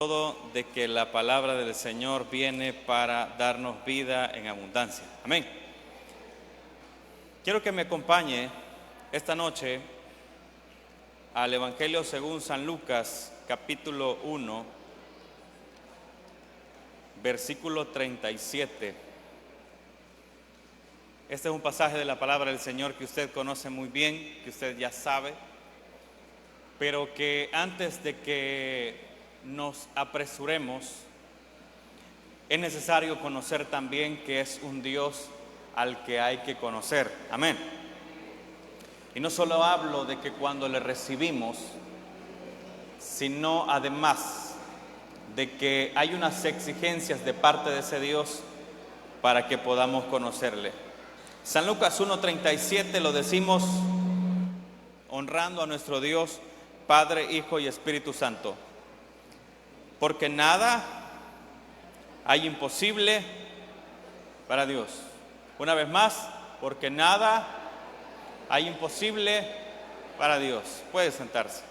Todo de que la palabra del Señor viene para darnos vida en abundancia. Amén. Quiero que me acompañe esta noche al Evangelio según San Lucas, capítulo 1, versículo 37. Este es un pasaje de la palabra del Señor que usted conoce muy bien, que usted ya sabe, pero que antes de que nos apresuremos, es necesario conocer también que es un Dios al que hay que conocer. Amén. Y no solo hablo de que cuando le recibimos, sino además de que hay unas exigencias de parte de ese Dios para que podamos conocerle. San Lucas 1:37 lo decimos honrando a nuestro Dios, Padre, Hijo y Espíritu Santo. Porque nada hay imposible para Dios. Una vez más, porque nada hay imposible para Dios. Puede sentarse.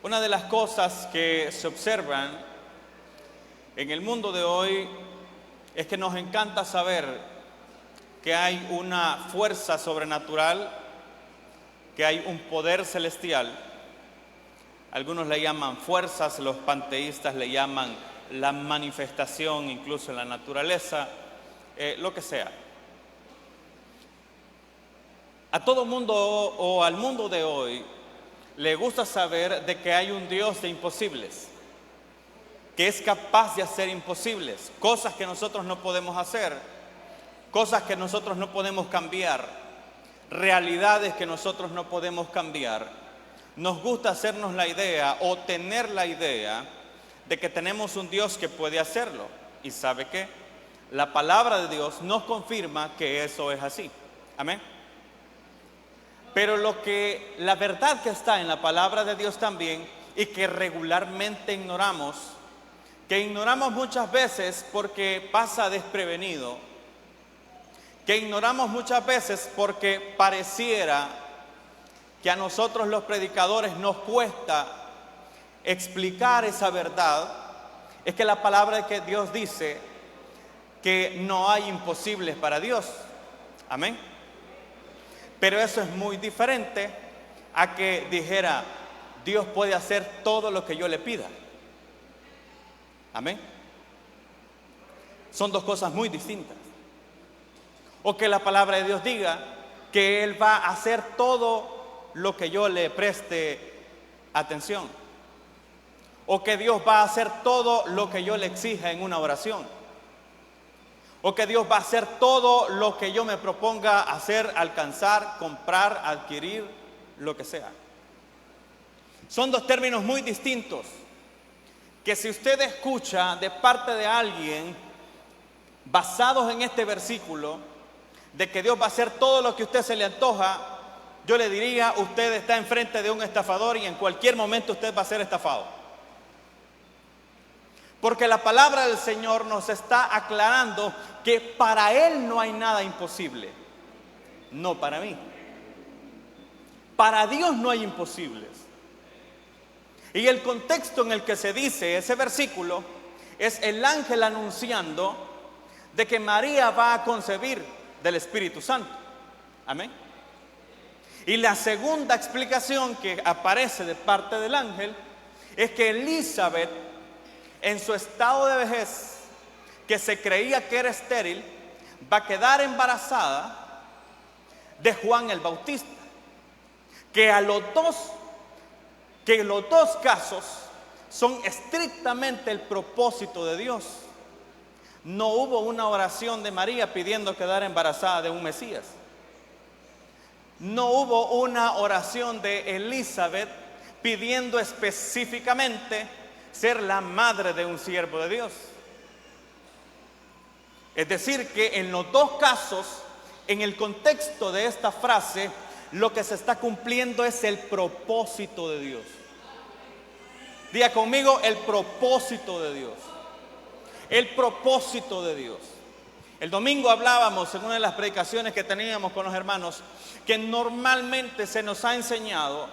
Una de las cosas que se observan en el mundo de hoy es que nos encanta saber que hay una fuerza sobrenatural, que hay un poder celestial. Algunos le llaman fuerzas, los panteístas le llaman la manifestación, incluso en la naturaleza, lo que sea. A todo mundo o al mundo de hoy le gusta saber de que hay un Dios de imposibles, que es capaz de hacer imposibles, cosas que nosotros no podemos hacer, cosas que nosotros no podemos cambiar, realidades que nosotros no podemos cambiar. Nos gusta hacernos la idea o tener la idea de que tenemos un Dios que puede hacerlo. ¿Y sabe qué? La palabra de Dios nos confirma que eso es así. Amén. Pero la verdad que está en la palabra de Dios también y que regularmente ignoramos, que ignoramos muchas veces porque pasa desprevenido, que ignoramos muchas veces porque pareciera que a nosotros los predicadores nos cuesta explicar esa verdad, es que la palabra de que Dios dice que no hay imposibles para Dios. Amén. Pero eso es muy diferente a que dijera, Dios puede hacer todo lo que yo le pida. Amén. Son dos cosas muy distintas. O que la palabra de Dios diga que Él va a hacer todo lo que yo le preste atención, o que Dios va a hacer todo lo que yo le exija en una oración, o que Dios va a hacer todo lo que yo me proponga hacer, alcanzar, comprar, adquirir, lo que sea. Son dos términos muy distintos que si usted escucha de parte de alguien basados en este versículo de que Dios va a hacer todo lo que a usted se le antoja, yo le diría, usted está enfrente de un estafador y en cualquier momento usted va a ser estafado. Porque la palabra del Señor nos está aclarando que para Él no hay nada imposible. No para mí. Para Dios no hay imposibles. Y el contexto en el que se dice ese versículo es el ángel anunciando de que María va a concebir del Espíritu Santo. Amén. Y la segunda explicación que aparece de parte del ángel es que Elizabeth, en su estado de vejez, que se creía que era estéril, va a quedar embarazada de Juan el Bautista. Que los dos casos son estrictamente el propósito de Dios. No hubo una oración de María pidiendo quedar embarazada de un Mesías. No hubo una oración de Elizabeth pidiendo específicamente ser la madre de un siervo de Dios. Es decir, que en los dos casos, en el contexto de esta frase, lo que se está cumpliendo es el propósito de Dios. Diga conmigo, el propósito de Dios. El propósito de Dios. El domingo hablábamos en una de las predicaciones que teníamos con los hermanos que normalmente se nos ha enseñado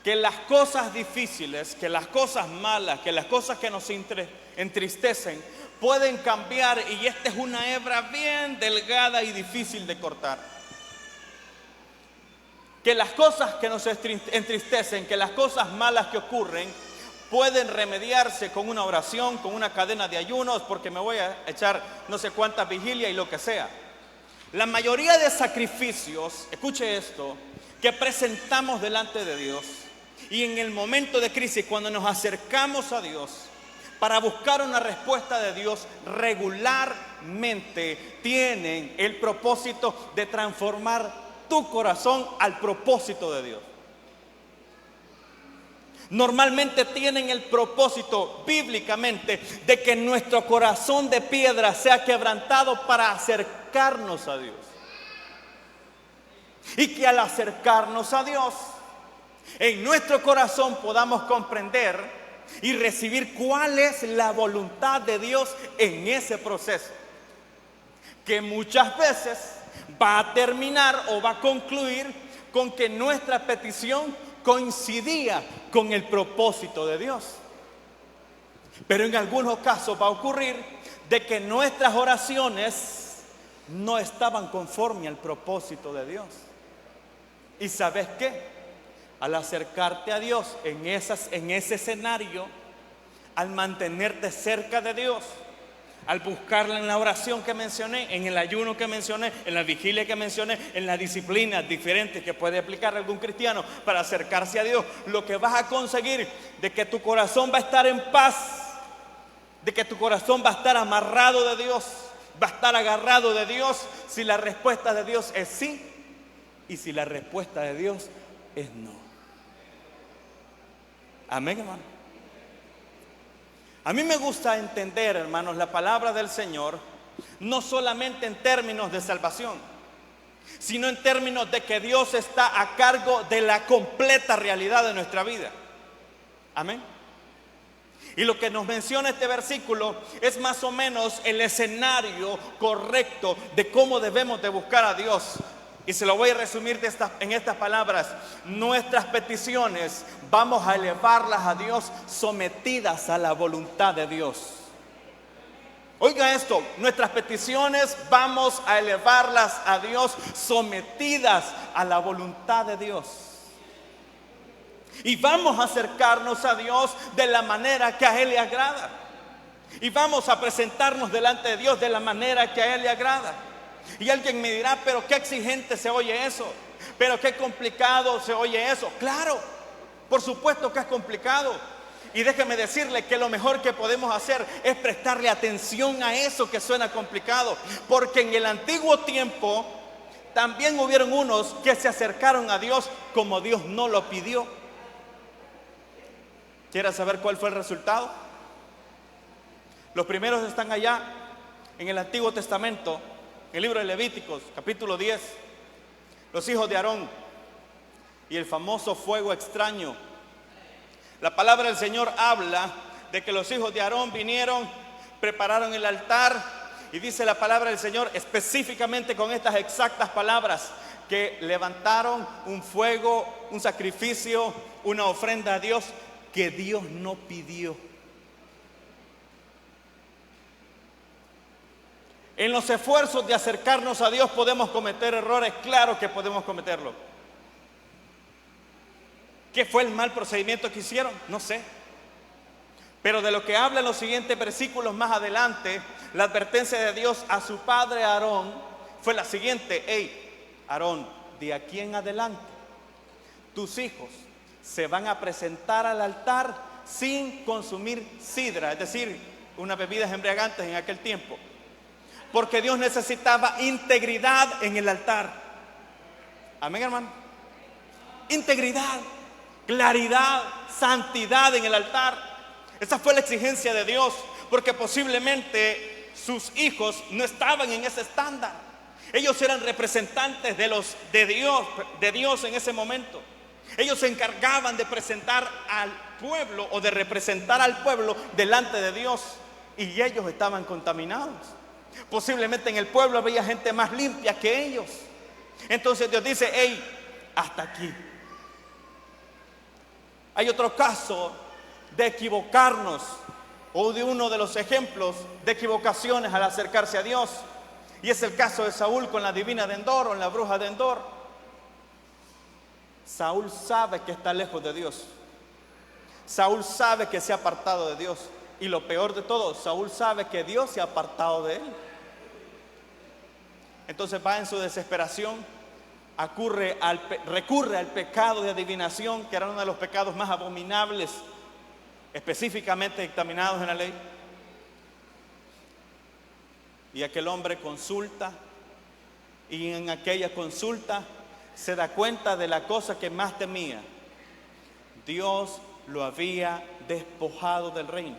que las cosas difíciles, que las cosas malas, que las cosas que nos entristecen pueden cambiar, y esta es una hebra bien delgada y difícil de cortar. Que las cosas que nos entristecen, que las cosas malas que ocurren pueden remediarse con una oración, con una cadena de ayunos, porque me voy a echar no sé cuántas vigilias y lo que sea. La mayoría de sacrificios, escuche esto, que presentamos delante de Dios, y en el momento de crisis, cuando nos acercamos a Dios para buscar una respuesta de Dios, regularmente tienen el propósito de transformar tu corazón al propósito de Dios. Normalmente tienen el propósito bíblicamente de que nuestro corazón de piedra sea quebrantado para acercarnos a Dios. Y que al acercarnos a Dios, en nuestro corazón podamos comprender y recibir cuál es la voluntad de Dios en ese proceso, que muchas veces va a terminar o va a concluir con que nuestra petición coincidía con el propósito de Dios. Pero en algunos casos va a ocurrir de que nuestras oraciones no estaban conforme al propósito de Dios. ¿Y sabes qué? Al acercarte a Dios en ese escenario, al mantenerte cerca de Dios, al buscarla en la oración que mencioné, en el ayuno que mencioné, en la vigilia que mencioné, en las disciplinas diferentes que puede aplicar algún cristiano para acercarse a Dios, lo que vas a conseguir de que tu corazón va a estar en paz, de que tu corazón va a estar amarrado de Dios, va a estar agarrado de Dios, si la respuesta de Dios es sí y si la respuesta de Dios es no. Amén, hermano. A mí me gusta entender, hermanos, la palabra del Señor, no solamente en términos de salvación, sino en términos de que Dios está a cargo de la completa realidad de nuestra vida. Amén. Y lo que nos menciona este versículo es más o menos el escenario correcto de cómo debemos de buscar a Dios. Y se lo voy a resumir en estas palabras. Nuestras peticiones vamos a elevarlas a Dios sometidas a la voluntad de Dios. Oiga esto, nuestras peticiones vamos a elevarlas a Dios sometidas a la voluntad de Dios. Y vamos a acercarnos a Dios de la manera que a Él le agrada. Y vamos a presentarnos delante de Dios de la manera que a Él le agrada. Y alguien me dirá, pero qué exigente se oye eso, pero qué complicado se oye eso. Claro, por supuesto que es complicado. Y déjeme decirle que lo mejor que podemos hacer es prestarle atención a eso que suena complicado. Porque en el antiguo tiempo también hubieron unos que se acercaron a Dios como Dios no lo pidió. ¿Quieres saber cuál fue el resultado? Los primeros están allá en el Antiguo Testamento. El libro de Levíticos, capítulo 10, los hijos de Aarón y el famoso fuego extraño. La palabra del Señor habla de que los hijos de Aarón vinieron, prepararon el altar, y dice la palabra del Señor específicamente con estas exactas palabras, que levantaron un fuego, un sacrificio, una ofrenda a Dios que Dios no pidió. En los esfuerzos de acercarnos a Dios podemos cometer errores, claro que podemos cometerlo. ¿Qué fue el mal procedimiento que hicieron? No sé. Pero de lo que habla en los siguientes versículos más adelante, la advertencia de Dios a su padre Aarón fue la siguiente: hey, Aarón, de aquí en adelante, tus hijos se van a presentar al altar sin consumir sidra, es decir, unas bebidas embriagantes en aquel tiempo. Porque Dios necesitaba integridad en el altar. Amén, hermano. Integridad, claridad, santidad en el altar. Esa fue la exigencia de Dios, porque posiblemente sus hijos no estaban en ese estándar. Ellos eran representantes de Dios en ese momento. Ellos se encargaban de presentar al pueblo o de representar al pueblo delante de Dios, y ellos estaban contaminados. Posiblemente en el pueblo había gente más limpia que ellos. Entonces Dios dice: hey, hasta aquí. Hay otro caso de equivocarnos, o de uno de los ejemplos de equivocaciones al acercarse a Dios, y es el caso de Saúl con la divina de Endor, o en la bruja de Endor. Saúl sabe que está lejos de Dios. Saúl sabe que se ha apartado de Dios. Y lo peor de todo, Saúl sabe que Dios se ha apartado de él. Entonces va en su desesperación, recurre al pecado de adivinación, que era uno de los pecados más abominables, específicamente dictaminados en la ley. Y aquel hombre consulta, y en aquella consulta se da cuenta de la cosa que más temía. Dios lo había despojado del reino.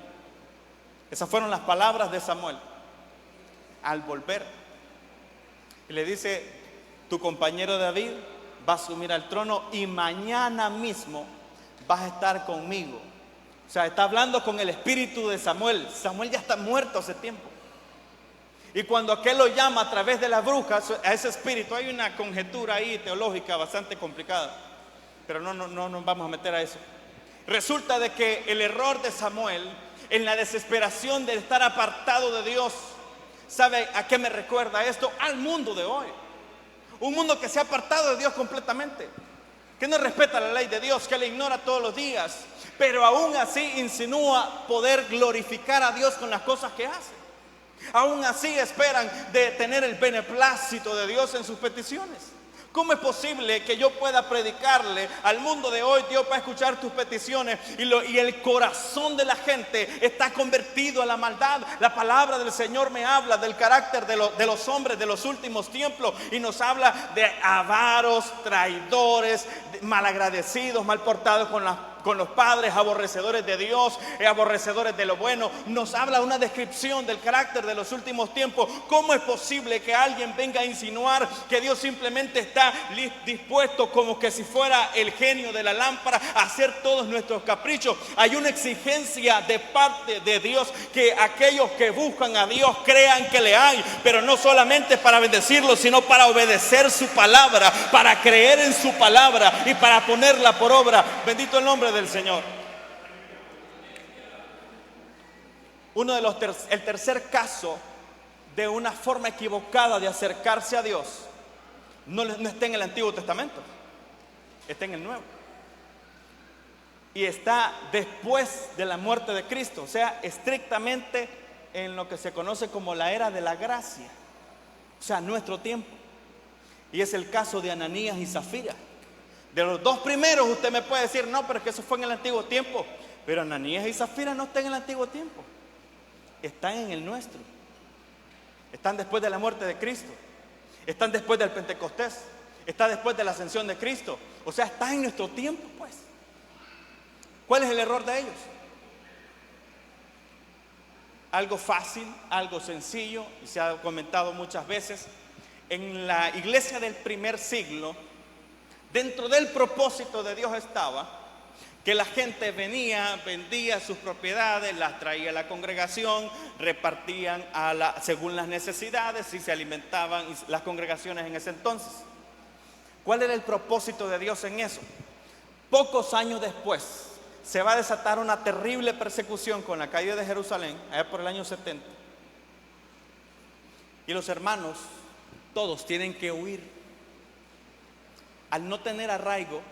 Esas fueron las palabras de Samuel al volver. Y le dice: tu compañero David va a asumir el trono y mañana mismo vas a estar conmigo. O sea, está hablando con el espíritu de Samuel. Samuel ya está muerto hace tiempo. Y cuando aquel lo llama a través de la bruja, a ese espíritu, hay una conjetura ahí teológica bastante complicada, pero no nos vamos a meter a eso. Resulta de que el error de Samuel, en la desesperación de estar apartado de Dios, ¿sabe a qué me recuerda esto? Al mundo de hoy. Un mundo que se ha apartado de Dios completamente, que no respeta la ley de Dios, que le ignora todos los días, pero aún así insinúa poder glorificar a Dios con las cosas que hace. Aún así esperan de tener el beneplácito de Dios en sus peticiones. ¿Cómo es posible que yo pueda predicarle al mundo de hoy? Dios va a escuchar tus peticiones y el corazón de la gente está convertido a la maldad. La palabra del Señor me habla del carácter de los hombres de los últimos tiempos, y nos habla de avaros, traidores, malagradecidos, mal portados con los padres, aborrecedores de Dios, aborrecedores de lo bueno. Nos habla una descripción del carácter de los últimos tiempos. ¿Cómo es posible que alguien venga a insinuar que Dios simplemente está dispuesto, como que si fuera el genio de la lámpara, a hacer todos nuestros caprichos? Hay una exigencia de parte de Dios, que aquellos que buscan a Dios crean que le hay, pero no solamente para bendecirlo, sino para obedecer su palabra, para creer en su palabra y para ponerla por obra. Bendito el nombre del Señor. El tercer caso de una forma equivocada de acercarse a Dios no está en el Antiguo Testamento, está en el Nuevo, y está después de la muerte de Cristo, o sea, estrictamente en lo que se conoce como la era de la gracia, o sea, nuestro tiempo. Y es el caso de Ananías y Zafira. De los dos primeros usted me puede decir: no, pero es que eso fue en el antiguo tiempo. Pero Ananías y Zafira no están en el antiguo tiempo, están en el nuestro. Están después de la muerte de Cristo, están después del Pentecostés, está después de la ascensión de Cristo. O sea, está en nuestro tiempo, pues. ¿Cuál es el error de ellos? Algo fácil, algo sencillo, y se ha comentado muchas veces. En la iglesia del primer siglo, dentro del propósito de Dios estaba que la gente venía, vendía sus propiedades, las traía a la congregación, repartían según las necesidades, y se alimentaban las congregaciones en ese entonces. ¿Cuál era el propósito de Dios en eso? Pocos años después se va a desatar una terrible persecución con la caída de Jerusalén, allá por el año 70. Y los hermanos todos tienen que huir. Al no tener arraigo,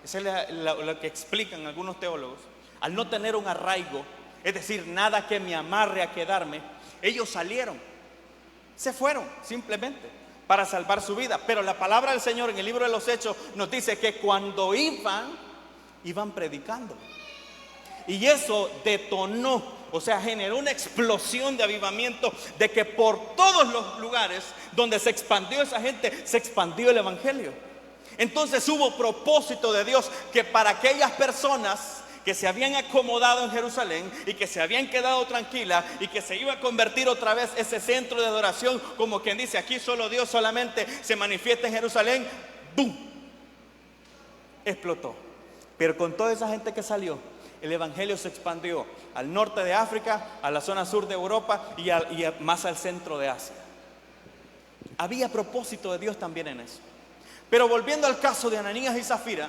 eso es lo que explican algunos teólogos, al no tener un arraigo, es decir, nada que me amarre a quedarme, ellos salieron, se fueron simplemente para salvar su vida. Pero la palabra del Señor en el libro de los Hechos nos dice que cuando iban predicando, y eso detonó, o sea, generó una explosión de avivamiento, de que por todos los lugares donde se expandió esa gente, se expandió el evangelio. Entonces hubo propósito de Dios, que para aquellas personas que se habían acomodado en Jerusalén y que se habían quedado tranquilas, y que se iba a convertir otra vez ese centro de adoración, como quien dice: aquí solo Dios solamente se manifiesta en Jerusalén. ¡Bum! Explotó. Pero con toda esa gente que salió, el evangelio se expandió al norte de África, a la zona sur de Europa y más al centro de Asia. Había propósito de Dios también en eso. Pero volviendo al caso de Ananías y Zafira,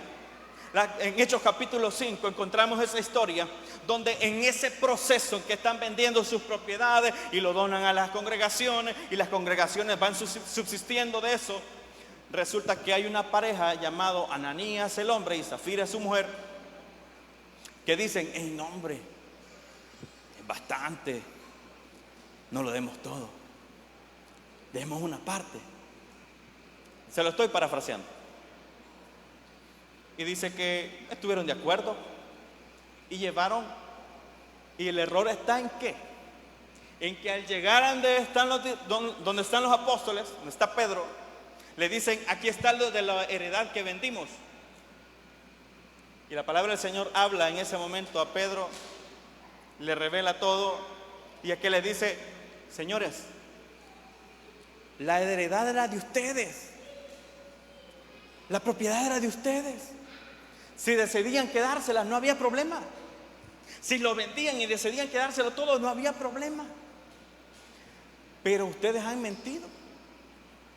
En Hechos capítulo 5 encontramos esa historia donde en ese proceso en que están vendiendo sus propiedades y lo donan a las congregaciones y las congregaciones van subsistiendo de eso, resulta que hay una pareja llamado Ananías el hombre y Zafira su mujer que dicen: hey, no, hombre, es bastante, no lo demos todo, demos una parte. Se lo estoy parafraseando. Y dice que estuvieron de acuerdo y llevaron. Y el error está en qué? En que al llegar donde están los apóstoles, donde está Pedro, le dicen: aquí está lo de la heredad que vendimos. Y la palabra del Señor habla en ese momento a Pedro, le revela todo, y aquí le dice: señores, la heredad era de ustedes, la propiedad era de ustedes. Si decidían quedársela, no había problema. Si lo vendían y decidían quedárselo todo, no había problema. Pero ustedes han mentido.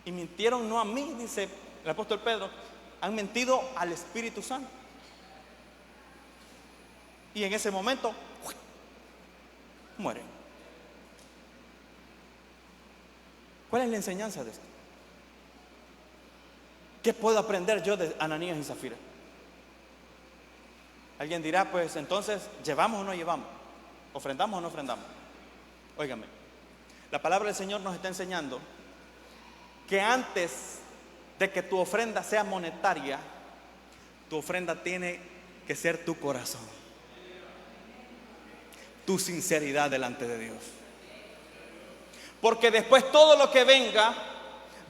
Y mintieron no a mí, dice el apóstol Pedro, han mentido al Espíritu Santo. Y en ese momento mueren. ¿Cuál es la enseñanza de esto? ¿Qué puedo aprender yo de Ananías y Zafira? Alguien dirá: pues entonces, ¿llevamos o no llevamos? ¿Ofrendamos o no ofrendamos? Óigame, la palabra del Señor nos está enseñando que antes de que tu ofrenda sea monetaria, tu ofrenda tiene que ser tu corazón, tu sinceridad delante de Dios. Porque después todo lo que venga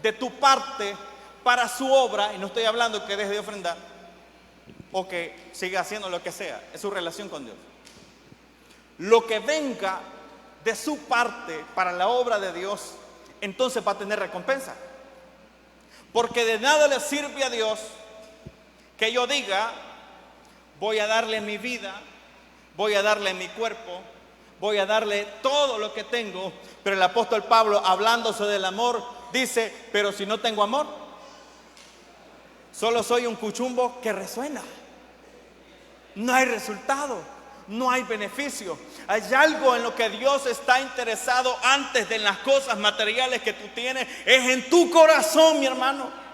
de tu parte para su obra, y no estoy hablando que deje de ofrendar o que siga haciendo lo que sea, es su relación con Dios. Lo que venga de su parte para la obra de Dios, entonces va a tener recompensa. Porque de nada le sirve a Dios que yo diga: voy a darle mi vida, voy a darle mi cuerpo, voy a darle todo lo que tengo. Pero el apóstol Pablo, hablándose del amor, dice: pero si no tengo amor, solo soy un cuchumbo que resuena. No hay resultado, no hay beneficio. Hay algo en lo que Dios está interesado antes de las cosas materiales que tú tienes. Es en tu corazón, mi hermano.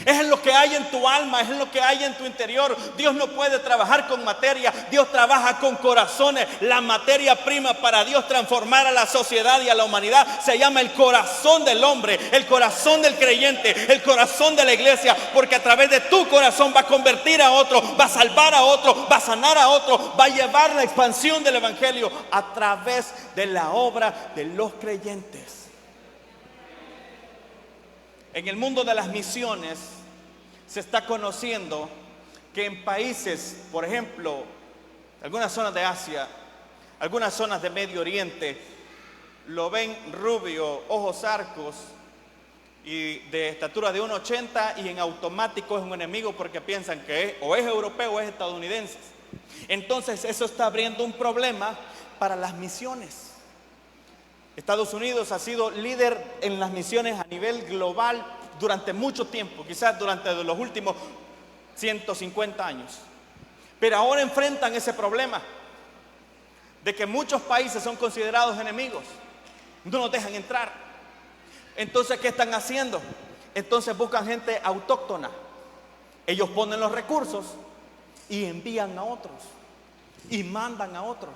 Es en lo que hay en tu alma, es en lo que hay en tu interior. Dios no puede trabajar con materia, Dios trabaja con corazones. La materia prima para Dios transformar a la sociedad y a la humanidad se llama el corazón del hombre, el corazón del creyente, el corazón de la iglesia. Porque a través de tu corazón va a convertir a otro, va a salvar a otro, va a sanar a otro, va a llevar la expansión del evangelio a través de la obra de los creyentes. En el mundo de las misiones se está conociendo que en países, por ejemplo, algunas zonas de Asia, algunas zonas de Medio Oriente, lo ven rubio, ojos arcos y de estatura de 1,80, y en automático es un enemigo porque piensan que o es europeo o es estadounidense. Entonces eso está abriendo un problema para las misiones. Estados Unidos ha sido líder en las misiones a nivel global durante mucho tiempo, quizás durante los últimos 150 años. Pero ahora enfrentan ese problema de que muchos países son considerados enemigos, no nos dejan entrar. Entonces, ¿qué están haciendo? Entonces buscan gente autóctona. Ellos ponen los recursos y envían a otros y mandan a otros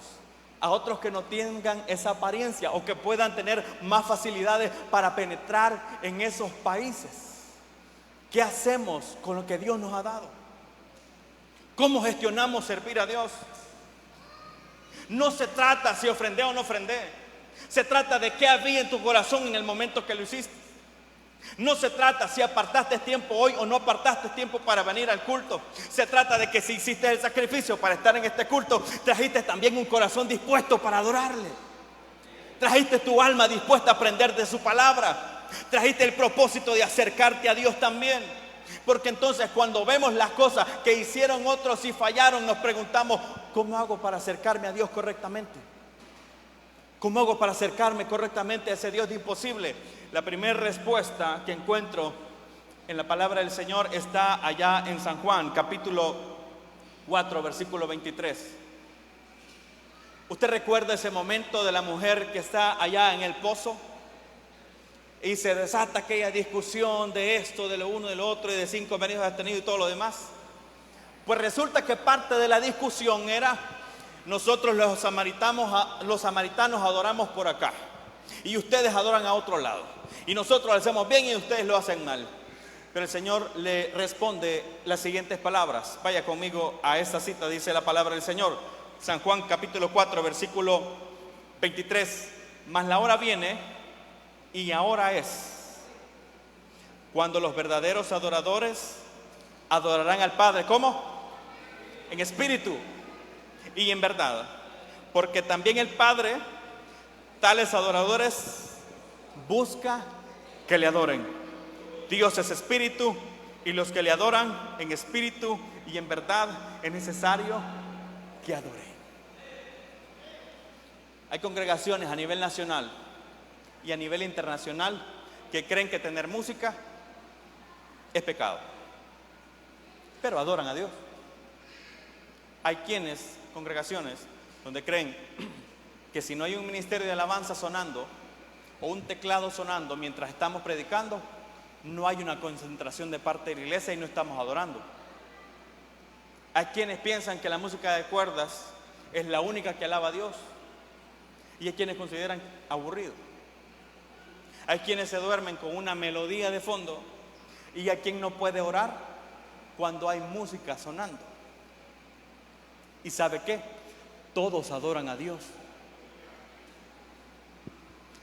que no tengan esa apariencia o que puedan tener más facilidades para penetrar en esos países. ¿Qué hacemos con lo que Dios nos ha dado? ¿Cómo gestionamos servir a Dios? No se trata si ofrendé o no ofrendé. Se trata de qué había en tu corazón en el momento que lo hiciste. No se trata si apartaste tiempo hoy o no apartaste tiempo para venir al culto. Se trata de que si hiciste el sacrificio para estar en este culto, trajiste también un corazón dispuesto para adorarle. Trajiste tu alma dispuesta a aprender de su palabra. Trajiste el propósito de acercarte a Dios también. Porque entonces cuando vemos las cosas que hicieron otros y fallaron, nos preguntamos: ¿cómo hago para acercarme a Dios correctamente? ¿Cómo hago para acercarme correctamente a ese Dios de imposible? La primera respuesta que encuentro en la palabra del Señor está allá en San Juan, capítulo 4, versículo 23. ¿Usted recuerda ese momento de la mujer que está allá en el pozo? Y se desata aquella discusión de esto, de lo uno, de lo otro, y de 5 maridos has tenido y todo lo demás. Pues resulta que parte de la discusión era: nosotros los samaritanos adoramos por acá, y ustedes adoran a otro lado, y nosotros lo hacemos bien y ustedes lo hacen mal. Pero el Señor le responde las siguientes palabras. Vaya conmigo a esta cita, dice la palabra del Señor. San Juan capítulo 4, versículo 23. Mas la hora viene, y ahora es, cuando los verdaderos adoradores adorarán al Padre. ¿Cómo? En espíritu y en verdad. Porque también el Padre tales adoradores busca que le adoren. Dios es espíritu, y los que le adoran en espíritu y en verdad es necesario que adoren. Hay congregaciones a nivel nacional y a nivel internacional que creen que tener música es pecado, pero adoran a Dios. Hay congregaciones donde creen que si no hay un ministerio de alabanza sonando o un teclado sonando mientras estamos predicando, no hay una concentración de parte de la iglesia y no estamos adorando. Hay quienes piensan que la música de cuerdas es la única que alaba a Dios, y hay quienes consideran aburrido. Hay quienes se duermen con una melodía de fondo, y hay quien no puede orar cuando hay música sonando. ¿Y sabe qué? Todos adoran a Dios.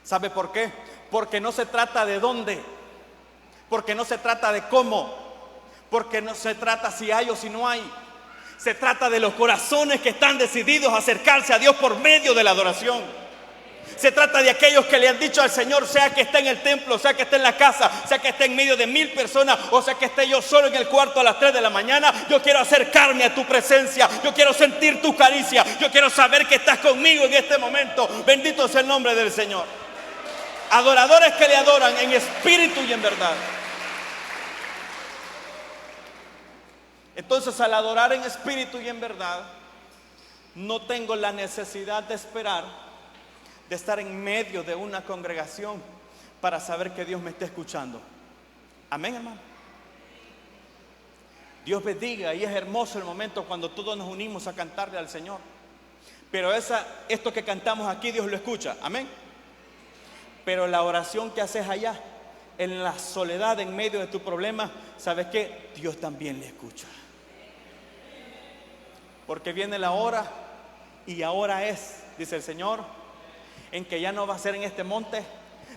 ¿Sabe por qué? Porque no se trata de dónde, porque no se trata de cómo, porque no se trata si hay o si no hay. Se trata de los corazones que están decididos a acercarse a Dios por medio de la adoración. Se trata de aquellos que le han dicho al Señor, sea que esté en el templo, sea que esté en la casa, sea que esté en medio de 1000 personas, o sea que esté yo solo en el cuarto a las 3 de la mañana. Yo quiero acercarme a tu presencia, yo quiero sentir tu caricia, yo quiero saber que estás conmigo en este momento. Bendito sea el nombre del Señor. Adoradores que le adoran en espíritu y en verdad. Entonces, al adorar en espíritu y en verdad, no tengo la necesidad de esperar, de estar en medio de una congregación para saber que Dios me está escuchando. Amén, hermano. Dios bendiga, y es hermoso el momento cuando todos nos unimos a cantarle al Señor. Pero esto que cantamos aquí, Dios lo escucha. Amén. Pero la oración que haces allá, en la soledad, en medio de tu problema, ¿sabes qué? Dios también le escucha. Porque viene la hora, y ahora es, dice el Señor, en que ya no va a ser en este monte,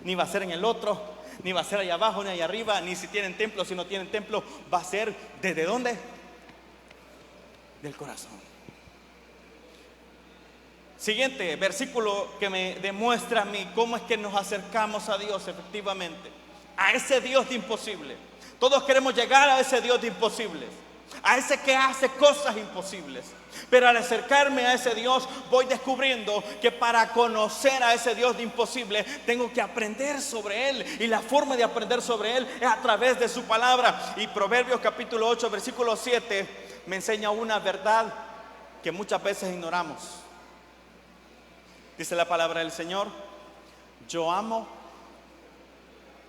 ni va a ser en el otro, ni va a ser allá abajo, ni allá arriba, ni si tienen templo, si no tienen templo. Va a ser ¿desde dónde? Del corazón. Siguiente versículo que me demuestra a mí cómo es que nos acercamos a Dios efectivamente, a ese Dios de imposible. Todos queremos llegar a ese Dios de imposibles, a ese que hace cosas imposibles. Pero al acercarme a ese Dios, voy descubriendo que para conocer a ese Dios de imposible, tengo que aprender sobre Él. Y la forma de aprender sobre Él es a través de su palabra. Y Proverbios capítulo 8, versículo 7, me enseña una verdad que muchas veces ignoramos. Dice la palabra del Señor: yo amo,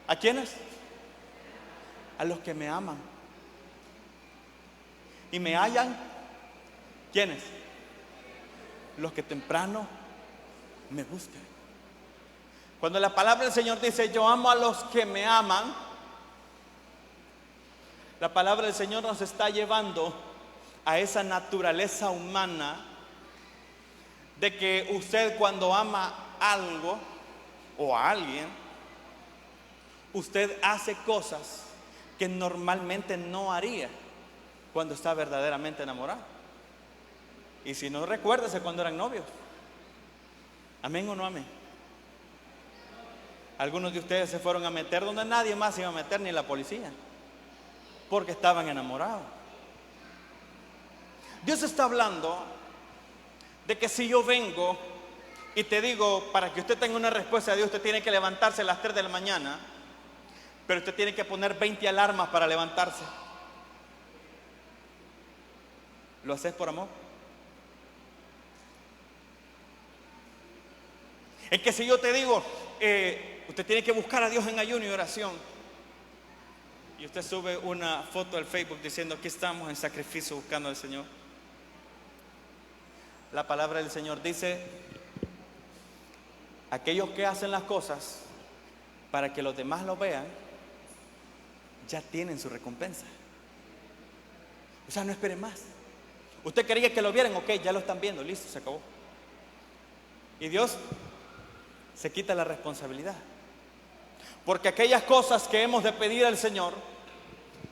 ¿a quiénes? A los que me aman. Y me hallan, ¿quiénes? Los que temprano me buscan. Cuando la palabra del Señor dice yo amo a los que me aman, la palabra del Señor nos está llevando a esa naturaleza humana de que usted, cuando ama algo o a alguien, usted hace cosas que normalmente no haría cuando está verdaderamente enamorado. Y si no, recuérdese cuando eran novios. ¿Amén o no amén? Algunos de ustedes se fueron a meter donde nadie más se iba a meter, ni la policía, porque estaban enamorados. Dios está hablando de que si yo vengo y te digo, para que usted tenga una respuesta de Dios, usted tiene que levantarse a las 3 de la mañana, pero usted tiene que poner 20 alarmas para levantarse. ¿Lo haces por amor? Es que si yo te digo, usted tiene que buscar a Dios en ayuno y oración, y usted sube una foto al Facebook diciendo, aquí estamos en sacrificio buscando al Señor. La palabra del Señor dice, aquellos que hacen las cosas para que los demás lo vean, ya tienen su recompensa. O sea, no esperen más. Usted quería que lo vieran, ok, ya lo están viendo, listo, se acabó. Y Dios se quita la responsabilidad. Porque aquellas cosas que hemos de pedir al Señor,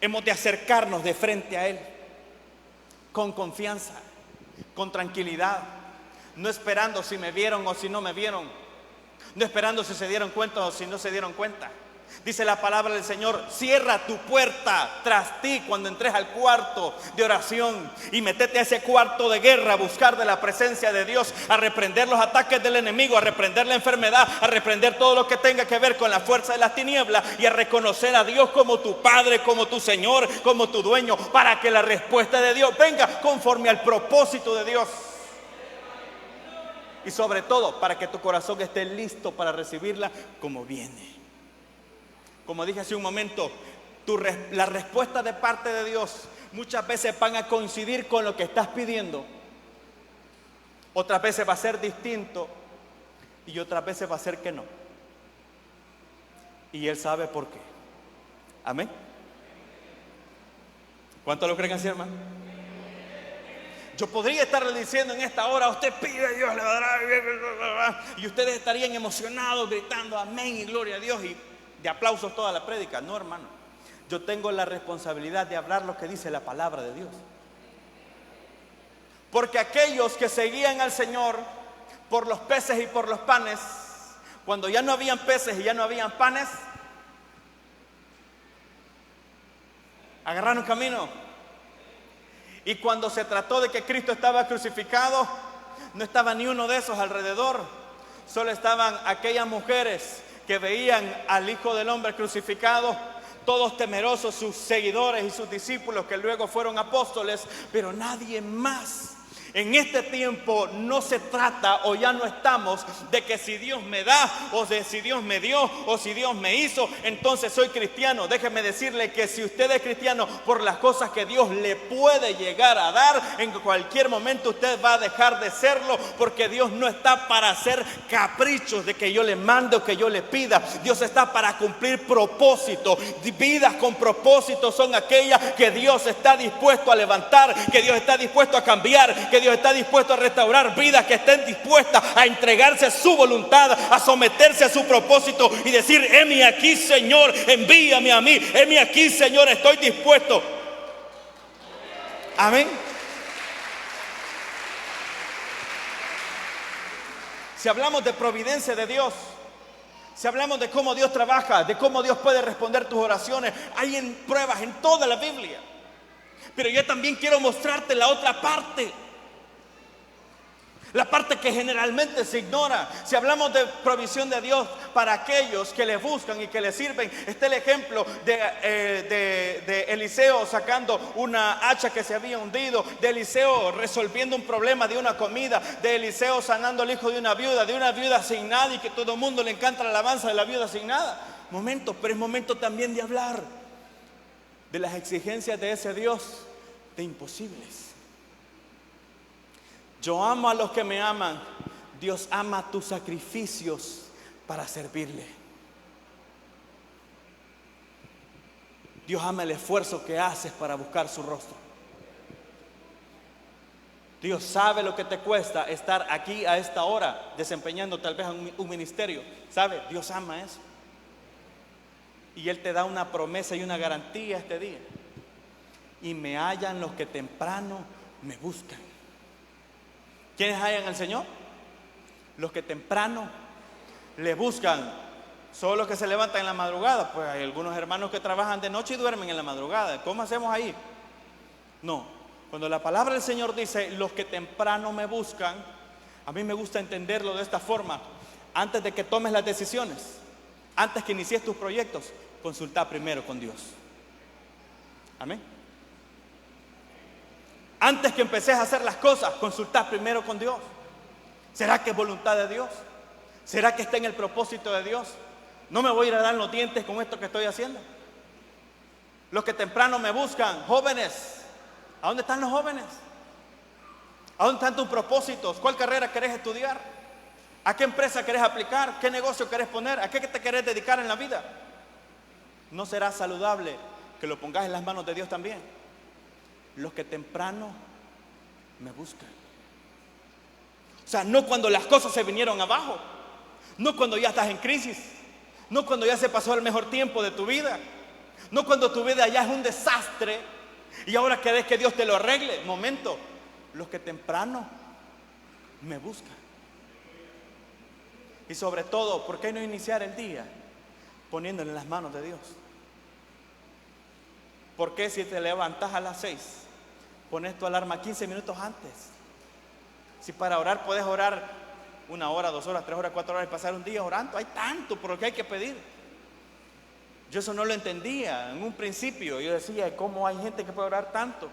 hemos de acercarnos de frente a Él, con confianza, con tranquilidad, no esperando si me vieron o si no me vieron, no esperando si se dieron cuenta o si no se dieron cuenta. Dice la palabra del Señor, cierra tu puerta tras ti cuando entres al cuarto de oración y metete a ese cuarto de guerra a buscar de la presencia de Dios, a reprender los ataques del enemigo, a reprender la enfermedad, a reprender todo lo que tenga que ver con la fuerza de las tinieblas y a reconocer a Dios como tu Padre, como tu Señor, como tu dueño, para que la respuesta de Dios venga conforme al propósito de Dios. Y sobre todo, para que tu corazón esté listo para recibirla como viene. Como dije hace un momento, la respuesta de parte de Dios muchas veces van a coincidir con lo que estás pidiendo. Otras veces va a ser distinto y otras veces va a ser que no. Y Él sabe por qué. Amén. ¿Cuánto lo creen así, hermano? Yo podría estarle diciendo en esta hora, usted pide, Dios le dará, y ustedes estarían emocionados gritando amén y gloria a Dios y de aplausos toda la prédica. No, hermano, yo tengo la responsabilidad de hablar lo que dice la palabra de Dios. Porque aquellos que seguían al Señor por los peces y por los panes, cuando ya no habían peces y ya no habían panes, agarraron camino. Y cuando se trató de que Cristo estaba crucificado, no estaba ni uno de esos alrededor. Solo estaban aquellas mujeres que veían al Hijo del Hombre crucificado, todos temerosos, sus seguidores y sus discípulos que luego fueron apóstoles, pero nadie más. En este tiempo no se trata o ya no estamos de que si Dios me da o de si Dios me dio o si Dios me hizo, entonces soy cristiano. Déjeme decirle que si usted es cristiano por las cosas que Dios le puede llegar a dar, en cualquier momento usted va a dejar de serlo, porque Dios no está para hacer caprichos de que yo le mande o que yo le pida. Dios está para cumplir propósitos. Vidas con propósito son aquellas que Dios está dispuesto a levantar, que Dios está dispuesto a cambiar, que Dios está dispuesto a restaurar vidas que estén dispuestas a entregarse a su voluntad, a someterse a su propósito y decir, heme aquí, Señor, envíame a mí, heme aquí, Señor, estoy dispuesto. Amén. Si hablamos de providencia de Dios, si hablamos de cómo Dios trabaja, de cómo Dios puede responder tus oraciones, hay pruebas en toda la Biblia. Pero yo también quiero mostrarte la otra parte. La parte que generalmente se ignora. Si hablamos de provisión de Dios para aquellos que le buscan y que le sirven, está el ejemplo de Eliseo sacando una hacha que se había hundido, de Eliseo resolviendo un problema de una comida, de Eliseo sanando al hijo de una viuda sin nada, y que todo el mundo le encanta la alabanza de la viuda sin nada. Pero es momento también de hablar de las exigencias de ese Dios de imposibles. Yo amo a los que me aman. Dios ama tus sacrificios para servirle. Dios ama el esfuerzo que haces para buscar su rostro. Dios sabe lo que te cuesta estar aquí a esta hora desempeñando tal vez un ministerio. ¿Sabe? Dios ama eso. Y Él te da una promesa y una garantía este día. Y me hallan los que temprano me buscan. ¿Quiénes hallan al Señor? Los que temprano le buscan. Solo los que se levantan en la madrugada. Pues hay algunos hermanos que trabajan de noche y duermen en la madrugada. ¿Cómo hacemos ahí? No. Cuando la palabra del Señor dice los que temprano me buscan, a mí me gusta entenderlo de esta forma. Antes de que tomes las decisiones, antes que inicies tus proyectos, consulta primero con Dios. Amén. Antes que empeces a hacer las cosas, consultad primero con Dios. ¿Será que es voluntad de Dios? ¿Será que está en el propósito de Dios? No me voy a ir a dar los dientes con esto que estoy haciendo. Los que temprano me buscan, jóvenes, ¿a dónde están los jóvenes? ¿A dónde están tus propósitos? ¿Cuál carrera querés estudiar? ¿A qué empresa querés aplicar? ¿Qué negocio querés poner? ¿A qué te querés dedicar en la vida? ¿No será saludable que lo pongas en las manos de Dios también? Los que temprano me buscan. O sea, no cuando las cosas se vinieron abajo, no cuando ya estás en crisis, no cuando ya se pasó el mejor tiempo de tu vida, no cuando tu vida ya es un desastre y ahora querés que Dios te lo arregle. Momento, los que temprano me buscan. Y sobre todo, ¿por qué no iniciar el día poniéndolo en las manos de Dios? ¿Por qué si te levantas a las 6, pones tu alarma 15 minutos antes? Si para orar puedes orar 1 hora, 2 horas, 3 horas, 4 horas y pasar un día orando. Hay tanto por lo que hay que pedir. Yo eso no lo entendía en un principio. Yo decía, ¿cómo hay gente que puede orar tanto?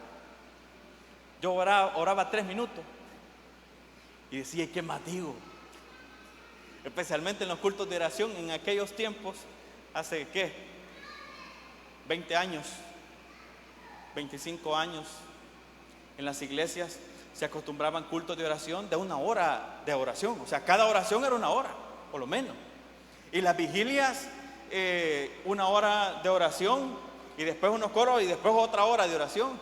Yo oraba 3 minutos y decía, ¿y qué más digo? Especialmente en los cultos de oración en aquellos tiempos, hace ¿qué? 20 años, 25 años, en las iglesias se acostumbraban cultos de oración de 1 hora de oración. O sea, cada oración era 1 hora, por lo menos. Y las vigilias, 1 hora de oración, y después unos coros, y después otra hora de oración.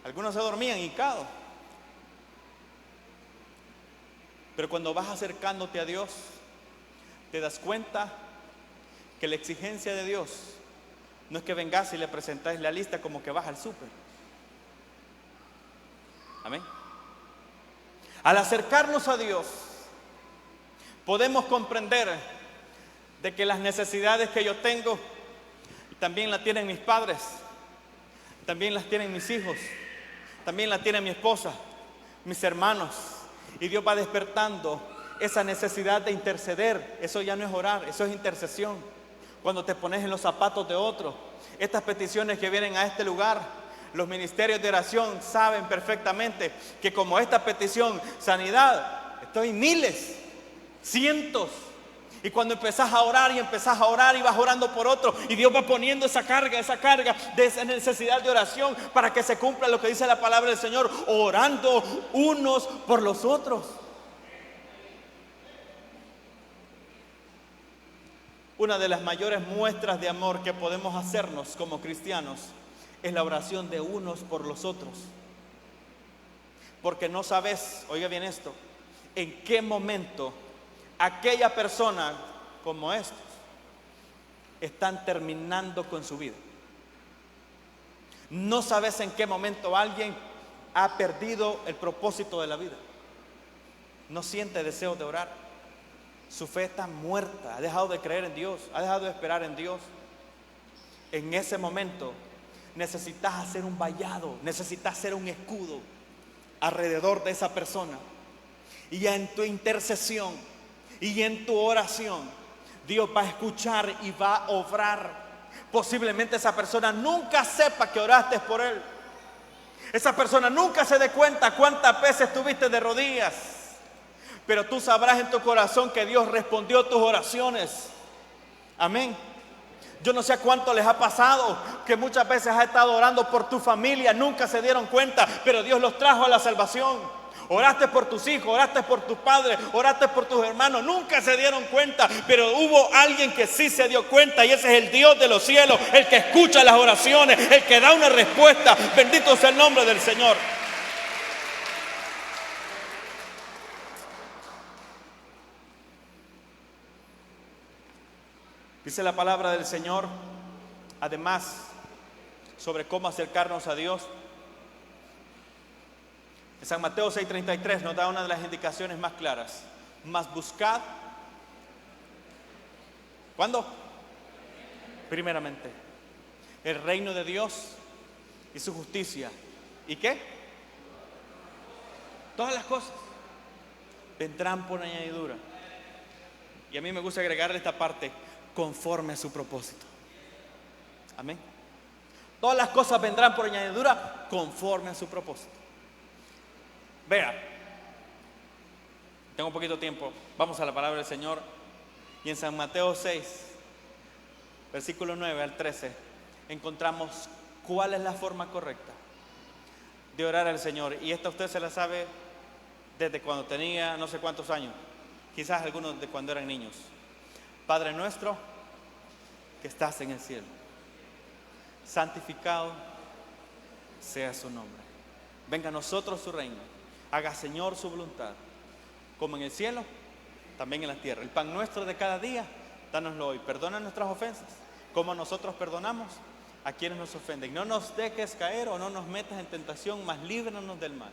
Algunos se dormían hincados. Pero cuando vas acercándote a Dios, te das cuenta que la exigencia de Dios no es que vengas y le presentáis la lista como que vas al súper. Amén. Al acercarnos a Dios, podemos comprender de que las necesidades que yo tengo también las tienen mis padres, también las tienen mis hijos, también las tiene mi esposa, mis hermanos. Y Dios va despertando esa necesidad de interceder. Eso ya no es orar, eso es intercesión. Cuando te pones en los zapatos de otro, estas peticiones que vienen a este lugar, los ministerios de oración saben perfectamente que como esta petición, sanidad, estoy miles, cientos. Y cuando empezás a orar y vas orando por otro, y Dios va poniendo esa carga de esa necesidad de oración para que se cumpla lo que dice la palabra del Señor, orando unos por los otros. Una de las mayores muestras de amor que podemos hacernos como cristianos es la oración de unos por los otros. Porque no sabes, oiga bien esto, en qué momento aquella persona como estos están terminando con su vida. No sabes en qué momento alguien ha perdido el propósito de la vida. No siente deseo de orar. Su fe está muerta, ha dejado de creer en Dios, ha dejado de esperar en Dios. En ese momento necesitas hacer un vallado, necesitas hacer un escudo alrededor de esa persona. Y en tu intercesión y en tu oración, Dios va a escuchar y va a obrar. Posiblemente esa persona nunca sepa que oraste por él. Esa persona nunca se dé cuenta cuántas veces estuviste de rodillas. Pero tú sabrás en tu corazón que Dios respondió tus oraciones. Amén. Yo no sé a cuánto les ha pasado que muchas veces has estado orando por tu familia, nunca se dieron cuenta, pero Dios los trajo a la salvación. Oraste por tus hijos, oraste por tus padres, oraste por tus hermanos, nunca se dieron cuenta, pero hubo alguien que sí se dio cuenta, y ese es el Dios de los cielos, el que escucha las oraciones, el que da una respuesta. Bendito sea el nombre del Señor. Dice la palabra del Señor, además, sobre cómo acercarnos a Dios. En San Mateo 6:33 nos da una de las indicaciones más claras. Mas buscad, ¿cuándo? Primeramente, el reino de Dios y su justicia. ¿Y qué? Todas las cosas vendrán por añadidura. Y a mí me gusta agregarle esta parte: conforme a su propósito. Amén. Todas las cosas vendrán por añadidura conforme a su propósito. Vea, tengo un poquito de tiempo, vamos a la palabra del Señor. Y en San Mateo 6, versículo 9 al 13, encontramos cuál es la forma correcta de orar al Señor. Y esta usted se la sabe desde cuando tenía no sé cuántos años, quizás algunos de cuando eran niños. Padre nuestro que estás en el cielo, santificado sea su nombre. Venga a nosotros su reino. Haga, Señor, su voluntad, como en el cielo, también en la tierra. El pan nuestro de cada día, dánoslo hoy. Perdona nuestras ofensas, como nosotros perdonamos a quienes nos ofenden. No nos dejes caer o no nos metas en tentación, mas líbranos del mal.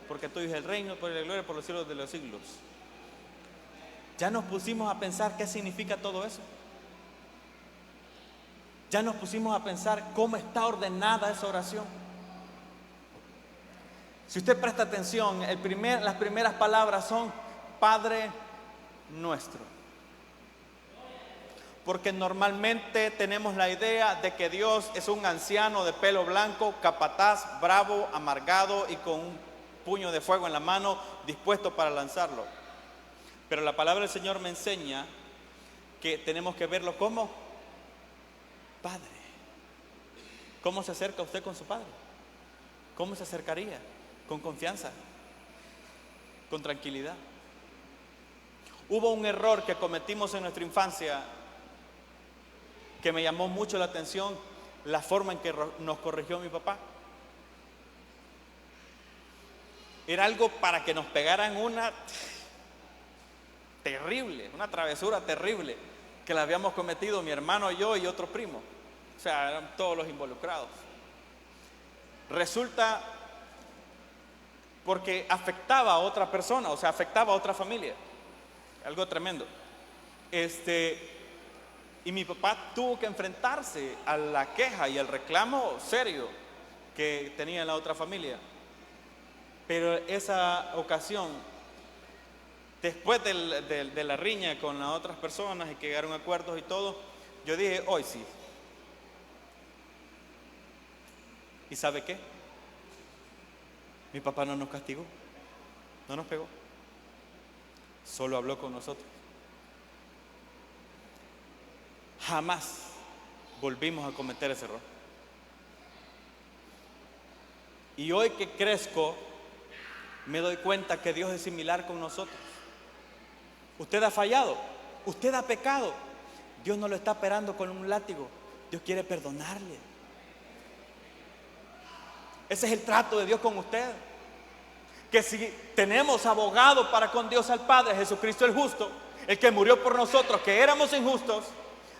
Porque tuyo es el reino, por la gloria, por los siglos de los siglos. ¿Ya nos pusimos a pensar qué significa todo eso? ¿Ya nos pusimos a pensar cómo está ordenada esa oración? Si usted presta atención, las primeras palabras son Padre nuestro. Porque normalmente tenemos la idea de que Dios es un anciano de pelo blanco, capataz, bravo, amargado y con un puño de fuego en la mano, dispuesto para lanzarlo. Pero la palabra del Señor me enseña que tenemos que verlo como Padre. ¿Cómo se acerca usted con su Padre? ¿Cómo se acercaría? Con confianza, con tranquilidad. Hubo un error que cometimos en nuestra infancia que me llamó mucho la atención, la forma en que nos corrigió mi papá. Era algo para que nos pegaran una terrible, una travesura terrible que la habíamos cometido mi hermano, yo y otro primo. O sea, eran todos los involucrados. Resulta porque afectaba a otra persona, o sea, afectaba a otra familia. Algo tremendo. Y mi papá tuvo que enfrentarse a la queja y al reclamo serio que tenía la otra familia. Pero esa ocasión, después de la riña con las otras personas y que llegaron a acuerdos y todo, yo dije, hoy sí. ¿Y sabe qué? Mi papá no nos castigó, no nos pegó, solo habló con nosotros. Jamás volvimos a cometer ese error. Y hoy que crezco, me doy cuenta que Dios es similar con nosotros. Usted ha fallado, usted ha pecado. Dios no lo está esperando con un látigo, Dios quiere perdonarle. Ese es el trato de Dios con usted. Que si tenemos abogado para con Dios al Padre, Jesucristo el justo, el que murió por nosotros, que éramos injustos,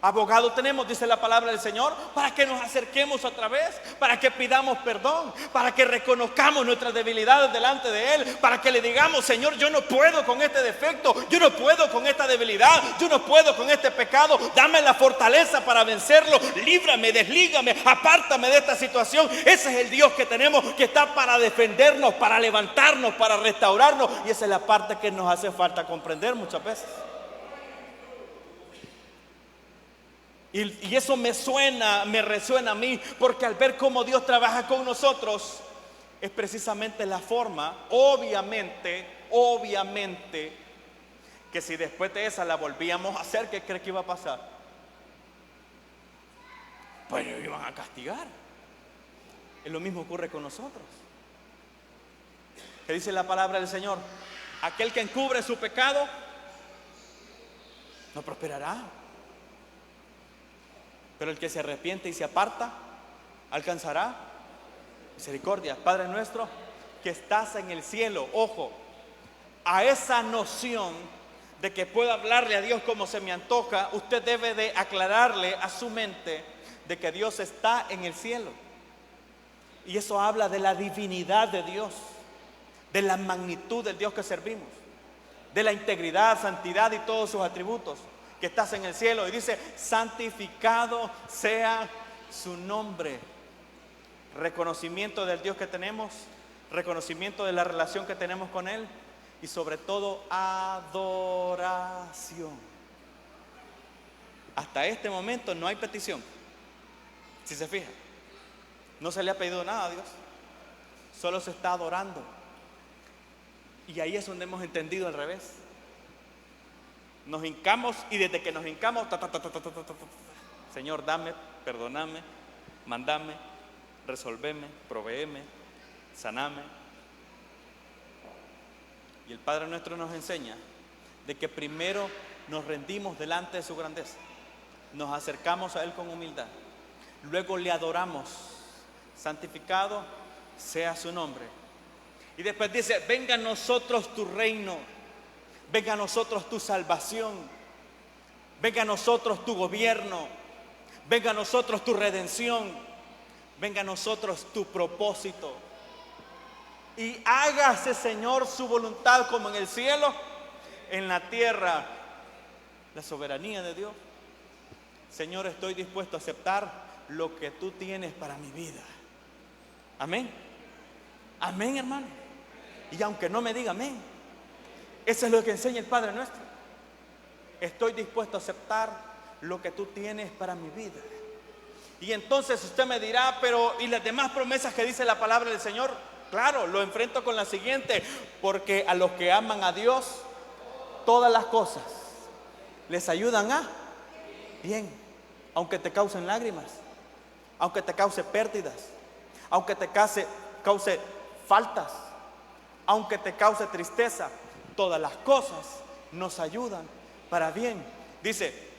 abogado tenemos, dice la palabra del Señor, para que nos acerquemos otra vez, para que pidamos perdón, para que reconozcamos nuestras debilidades delante de Él, para que le digamos, Señor, yo no puedo con este defecto, yo no puedo con esta debilidad, yo no puedo con este pecado, dame la fortaleza para vencerlo, líbrame, deslígame, apártame de esta situación. Ese es el Dios que tenemos, que está para defendernos, para levantarnos, para restaurarnos, y esa es la parte que nos hace falta comprender muchas veces. Y eso me resuena a mí, porque al ver cómo Dios trabaja con nosotros, es precisamente la forma, obviamente, que si después de esa la volvíamos a hacer, ¿qué cree que iba a pasar? Pues nos iban a castigar. Y lo mismo ocurre con nosotros. ¿Qué dice la palabra del Señor? Aquel que encubre su pecado no prosperará. Pero el que se arrepiente y se aparta, alcanzará misericordia. Padre nuestro que estás en el cielo, ojo, a esa noción de que puedo hablarle a Dios como se me antoja, usted debe de aclararle a su mente de que Dios está en el cielo. Y eso habla de la divinidad de Dios, de la magnitud del Dios que servimos, de la integridad, santidad y todos sus atributos. Que estás en el cielo, y dice, santificado sea su nombre. Reconocimiento del Dios que tenemos, reconocimiento de la relación que tenemos con Él, y sobre todo adoración. Hasta este momento no hay petición. Si se fija, no se le ha pedido nada a Dios, solo se está adorando. Y ahí es donde hemos entendido al revés. Nos hincamos y desde que nos hincamos, Señor, dame, perdóname, mandame, resolveme, provéeme, saname. Y el Padre nuestro nos enseña de que primero nos rendimos delante de su grandeza, nos acercamos a Él con humildad, luego le adoramos, santificado sea su nombre. Y después dice, venga a nosotros tu reino, venga a nosotros tu salvación, venga a nosotros tu gobierno, venga a nosotros tu redención, venga a nosotros tu propósito. Y hágase, Señor, su voluntad como en el cielo, en la tierra. La soberanía de Dios. Señor, estoy dispuesto a aceptar lo que tú tienes para mi vida. Amén. Amén, hermano. Y aunque no me diga amén, eso es lo que enseña el Padre nuestro. Estoy dispuesto a aceptar lo que tú tienes para mi vida. Y entonces usted me dirá, pero ¿y las demás promesas que dice la palabra del Señor? Claro, lo enfrento con la siguiente: porque a los que aman a Dios, todas las cosas les ayudan a bien, aunque te causen lágrimas, aunque te cause pérdidas, aunque te cause faltas, aunque te cause tristeza, todas las cosas nos ayudan para bien. Dice,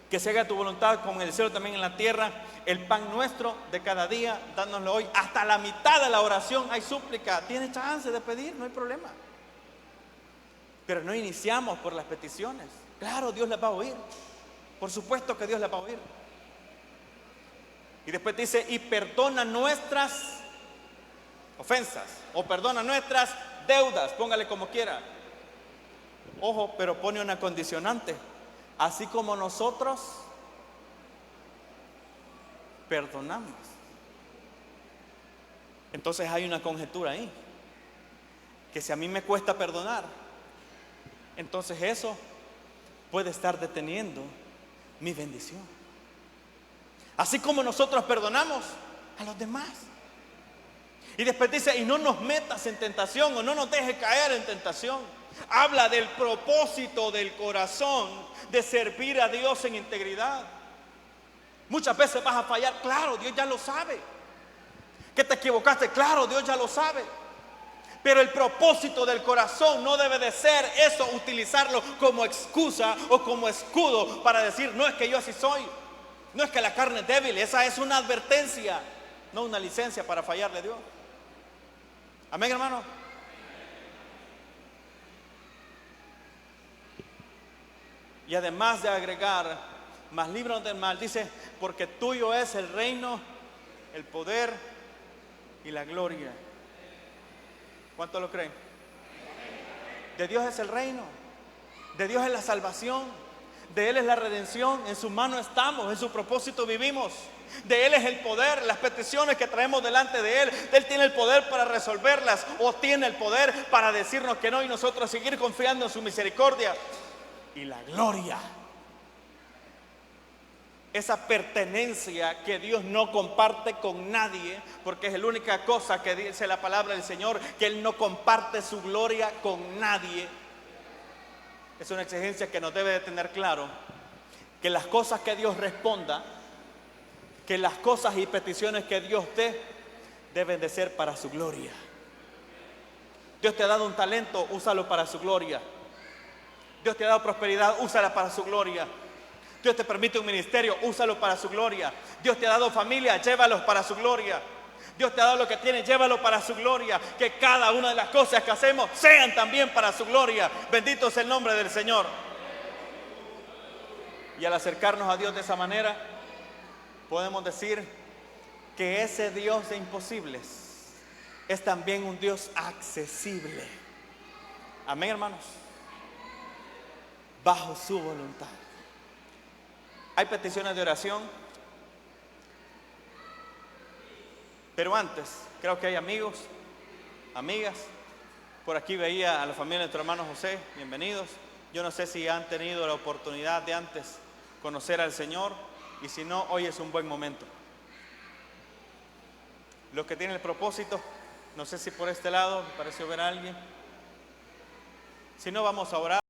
que se haga tu voluntad como en el cielo también en la tierra. El pan nuestro de cada día, dánoslo hoy. Hasta la mitad de la oración hay súplica. Tiene chance de pedir, no hay problema. Pero no iniciamos por las peticiones. Claro, Dios las va a oír. Por supuesto que Dios las va a oír. Y después dice, y perdona nuestras ofensas, o perdona nuestras deudas, póngale como quiera. Ojo, pero pone una condicionante: así como nosotros perdonamos. Entonces hay una conjetura ahí, que si a mí me cuesta perdonar, entonces eso puede estar deteniendo mi bendición. Así como nosotros perdonamos a los demás. Y después dice, y no nos metas en tentación, o no nos dejes caer en tentación. Habla del propósito del corazón de servir a Dios en integridad. Muchas veces vas a fallar, claro, Dios ya lo sabe. Que te equivocaste, claro, Dios ya lo sabe. Pero el propósito del corazón no debe de ser eso, utilizarlo como excusa o como escudo para decir, no, es que yo así soy, no, es que la carne es débil. Esa es una advertencia, no una licencia para fallarle a Dios. Amén, hermano. Y además de agregar, más líbranos del mal, dice, porque tuyo es el reino, el poder y la gloria. ¿Cuánto lo creen? De Dios es el reino, de Dios es la salvación, de Él es la redención, en su mano estamos, en su propósito vivimos. De Él es el poder, las peticiones que traemos delante de Él tiene el poder para resolverlas, o tiene el poder para decirnos que no y nosotros seguir confiando en su misericordia. Y la gloria, esa pertenencia que Dios no comparte con nadie, porque es la única cosa que dice la palabra del Señor, que Él no comparte su gloria con nadie. Es una exigencia que nos debe de tener claro, que las cosas que Dios responda, que las cosas y peticiones que Dios dé, deben de ser para su gloria. Dios te ha dado un talento, úsalo para su gloria. Dios te ha dado prosperidad, úsala para su gloria. Dios te permite un ministerio, úsalo para su gloria. Dios te ha dado familia, llévalos para su gloria. Dios te ha dado lo que tienes, llévalo para su gloria. Que cada una de las cosas que hacemos sean también para su gloria. Bendito es el nombre del Señor. Y al acercarnos a Dios de esa manera, podemos decir que ese Dios de imposibles es también un Dios accesible. Amén, hermanos. Bajo su voluntad. Hay peticiones de oración, pero antes creo que hay amigos, amigas. Por aquí veía a la familia de nuestro hermano José, bienvenidos. Yo no sé si han tenido la oportunidad de antes conocer al Señor, y si no, hoy es un buen momento. Los que tienen el propósito, no sé si por este lado me pareció ver a alguien. Si no, vamos a orar.